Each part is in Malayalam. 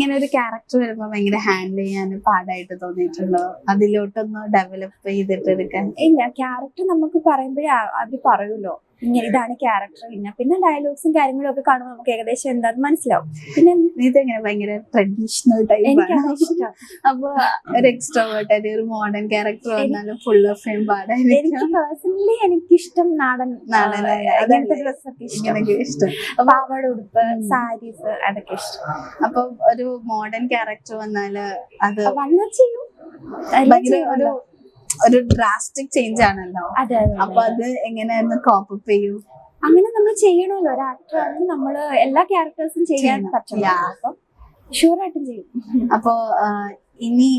ഇങ്ങനെ ഒരു ക്യാരക്ടർ വരുമ്പോ ഭയങ്കര ഹാൻഡിൽ ചെയ്യാൻ പാടായിട്ട് തോന്നിയിട്ടുണ്ടോ? അതിലോട്ടൊന്ന് ഡെവലപ്പ് ചെയ്തിട്ടെടുക്കാൻ? ഇല്ല, ക്യാരക്ടർ നമുക്ക് പറയുമ്പോഴേ അവര് പറയൂലോ ഇങ്ങനെ ഇതാണ് ക്യാരക്ടർ. പിന്നെ ഡയലോഗ്സും കാര്യങ്ങളും ഒക്കെ കാണുമ്പോൾ നമുക്ക് ഏകദേശം എന്താന്ന് മനസ്സിലാവും. പിന്നെ ഇതെങ്ങനെ ഭയങ്കര ട്രഡീഷണൽ ടൈപ്പ് എനിക്കത് ഇഷ്ടം. അപ്പൊ ഒരു എക്സ്ട്രോവേർട്ട് ആയിട്ട് ഒരു മോഡേൺ ക്യാരക്ടർ വന്നാലും ഫുൾ ഓഫ് ഫെയിം പാടായിരിക്കും. എനിക്ക് പേഴ്സണലി എനിക്കിഷ്ടം നാടൻ അങ്ങനത്തെ ഡ്രസ്സൊക്കെ ഇഷ്ടം. ഇഷ്ടം പാവാട ഉടുപ്പ്, സാരീസ് അതൊക്കെ ഇഷ്ടം. അപ്പൊ ഒരു മോഡേൺ ക്യാരക്ടർ വന്നാല് അത് വന്നാൽ ചെയ്യും. ഭയങ്കര ഒരു ഡ്രാസ്റ്റിക് ചേഞ്ച് ആണല്ലോ. അതെ, അപ്പൊ അത് എങ്ങനെയായിരുന്നു കോപ്പ് അപ്പ് ചെയ്യൂ? അങ്ങനെ നമ്മൾ ചെയ്യണമല്ലോ. ഒരു ആക്ടർ ആണ്, നമ്മള് എല്ലാ ക്യാരക്ടേഴ്സും ചെയ്യാൻ പറ്റില്ല. അപ്പം ഷുവറായിട്ടും ചെയ്യും. അപ്പോ ഇനി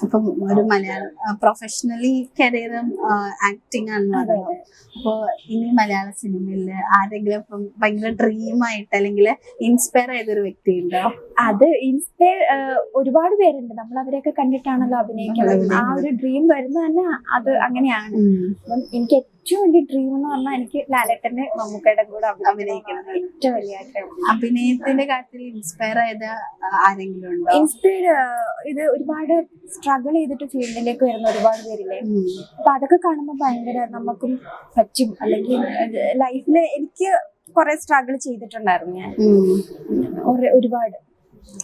ഇപ്പം ഒരു മലയാളം പ്രൊഫഷണലി കരിയറും ആക്ടിങ് ആണെന്ന് പറയുന്നത്. അപ്പൊ ഇനി മലയാള സിനിമയില് ആരെങ്കിലും ഇപ്പം ഭയങ്കര ഡ്രീമായിട്ട് അല്ലെങ്കിൽ ഇൻസ്പയർ ചെയ്തൊരു വ്യക്തി ഉണ്ടോ? അത് ഒരുപാട് പേരുണ്ട്. നമ്മൾ അവരെയൊക്കെ കണ്ടിട്ടാണല്ലോ അഭിനയിക്കുന്നത്. ആ ഒരു ഡ്രീം വരുന്ന തന്നെ അത് അങ്ങനെയാണ്. അപ്പം എനിക്ക് ഏറ്റവും വലിയ ഡ്രീം എന്ന് പറഞ്ഞാൽ എനിക്ക് ലാലേട്ടന്റെ മമ്മൂക്കയുടെ കൂടെ അഭിനയിക്കുന്നത് ഏറ്റവും വലിയ ആഗ്രഹം. അഭിനയത്തിന്റെ കാര്യത്തിൽ ഇൻസ്പയർ ചെയ്ത ആരെങ്കിലും ഉണ്ടോ? ഇത് ഒരുപാട് സ്ട്രഗിൾ ചെയ്തിട്ട് ഫീൽഡിലേക്ക് വരുന്ന ഒരുപാട് പേരില്ലേ. അപ്പൊ അതൊക്കെ കാണുമ്പോൾ ഭയങ്കര നമുക്കും പറ്റും. അല്ലെങ്കിൽ ലൈഫില് എനിക്ക് കുറെ സ്ട്രഗിൾ ചെയ്തിട്ടുണ്ടായിരുന്നു ഞാൻ ഒരുപാട്.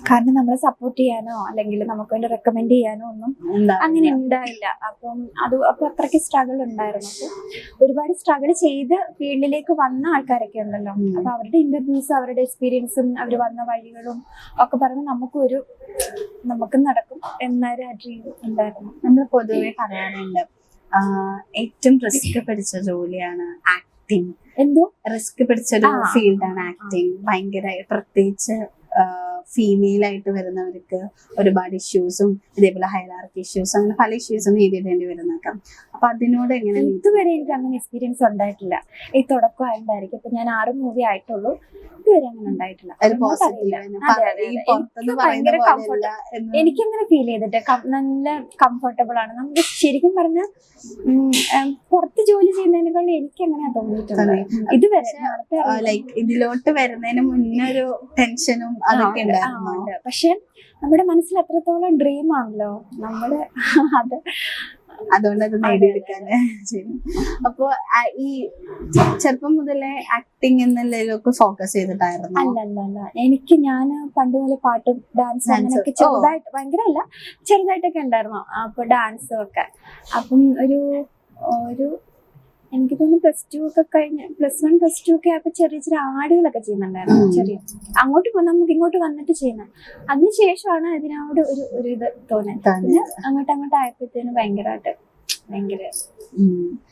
കാരണം നമ്മളെ സപ്പോർട്ട് ചെയ്യാനോ അല്ലെങ്കിൽ നമുക്ക് വേണ്ടി റെക്കമെൻഡ് ചെയ്യാനോ ഒന്നും അങ്ങനെ ഉണ്ടായില്ല. അപ്പൊ അത്രയ്ക്ക് സ്ട്രഗിൾ ഉണ്ടായിരുന്നു. അപ്പൊ ഒരുപാട് സ്ട്രഗിൾ ചെയ്ത് ഫീൽഡിലേക്ക് വന്ന ആൾക്കാരൊക്കെ ഉണ്ടല്ലോ. അപ്പൊ അവരുടെ ഇന്റർവ്യൂസ്, അവരുടെ എക്സ്പീരിയൻസും അവർ വന്ന വഴികളും ഒക്കെ പറയുമ്പോൾ നമുക്കും നടക്കും എന്നൊരു ഡ്രീം ഉണ്ടായിരുന്നു. നമ്മൾ പൊതുവെ പറയാറുണ്ട് ഏറ്റവും റിസ്ക് പിടിച്ച ജോലിയാണ് ആക്ടിങ്. എന്തോ റിസ്ക് പിടിച്ചൊരു ഫീൽഡാണ് ആക്ടിങ്. ഭയങ്കര പ്രത്യേകിച്ച് ഫീമെയിൽ ആയിട്ട് വരുന്നവർക്ക് ഒരുപാട് ഇഷ്യൂസും ഇതേപോലെ ഹൈറാർക്കി ഇഷ്യൂസ് അങ്ങനെ പല ഇഷ്യൂസും നേരിടേണ്ടി വരുന്നേക്കാം. അപ്പൊ അതിനോട് എങ്ങനെ? ഇതുവരെ എനിക്ക് അങ്ങനെ എക്സ്പീരിയൻസ് ഉണ്ടായിട്ടില്ല. ഈ തുടക്കം ആയതായിരിക്കും. ഇപ്പൊ ഞാൻ 6 മൂവി ആയിട്ടുള്ളൂ. ഇതുവരെ അങ്ങനെ ഉണ്ടായിട്ടില്ല. ഭയങ്കര കംഫർട്ട് എനിക്കങ്ങനെ ഫീൽ ചെയ്തിട്ട് നല്ല കംഫർട്ടബിൾ ആണ്. നമുക്ക് ശരിക്കും പറഞ്ഞാൽ പുറത്ത് ജോലി ചെയ്യുന്നതിനേക്കാളും എനിക്ക് അങ്ങനെ തോന്നിയിട്ടുണ്ട് ഇതുവരെ. ലൈക്ക് ഇതിലോട്ട് വരുന്നതിന് മുന്നേ ഒരു ടെൻഷനും അതൊക്കെ ഉണ്ടായിരുന്നു. പക്ഷെ നമ്മുടെ മനസ്സിൽ എത്രത്തോളം ഡ്രീം ആണല്ലോ നമ്മള് അതുകൊണ്ട് അത് നേടിയെടുക്കാന് ചെയ്യും. അപ്പൊ ഈ ചെറുപ്പം മുതലേ ആക്ടിങ് എന്നതിലൊക്കെ ഫോക്കസ് ചെയ്തിട്ടായിരുന്നു? അല്ല, ഞാൻ പണ്ട് മുതലേ പാട്ടും ഡാൻസും അങ്ങനെയൊക്കെ ചെറുതായിട്ട്, ഭയങ്കര അല്ല ചെറുതായിട്ടൊക്കെ ഉണ്ടായിരുന്നു. അപ്പൊ ഡാൻസും ഒക്കെ. അപ്പം ഒരു എനിക്ക് തോന്നുന്നു +2 ഒക്കെ കഴിഞ്ഞ് +1 +2 ഒക്കെ ആയപ്പോ ചെറിയ ആടുകളൊക്കെ ചെയ്യുന്നുണ്ടായിരുന്നു. ചെറിയ നമുക്ക് ഇങ്ങോട്ട് വന്നിട്ട് ചെയ്യുന്നത്. അതിനുശേഷമാണ് ഇതിനോട് ഒരു ഇത് തോന്നുന്നത്. പിന്നെ അങ്ങോട്ട് ആയപ്പോഴത്തേനും ഭയങ്കര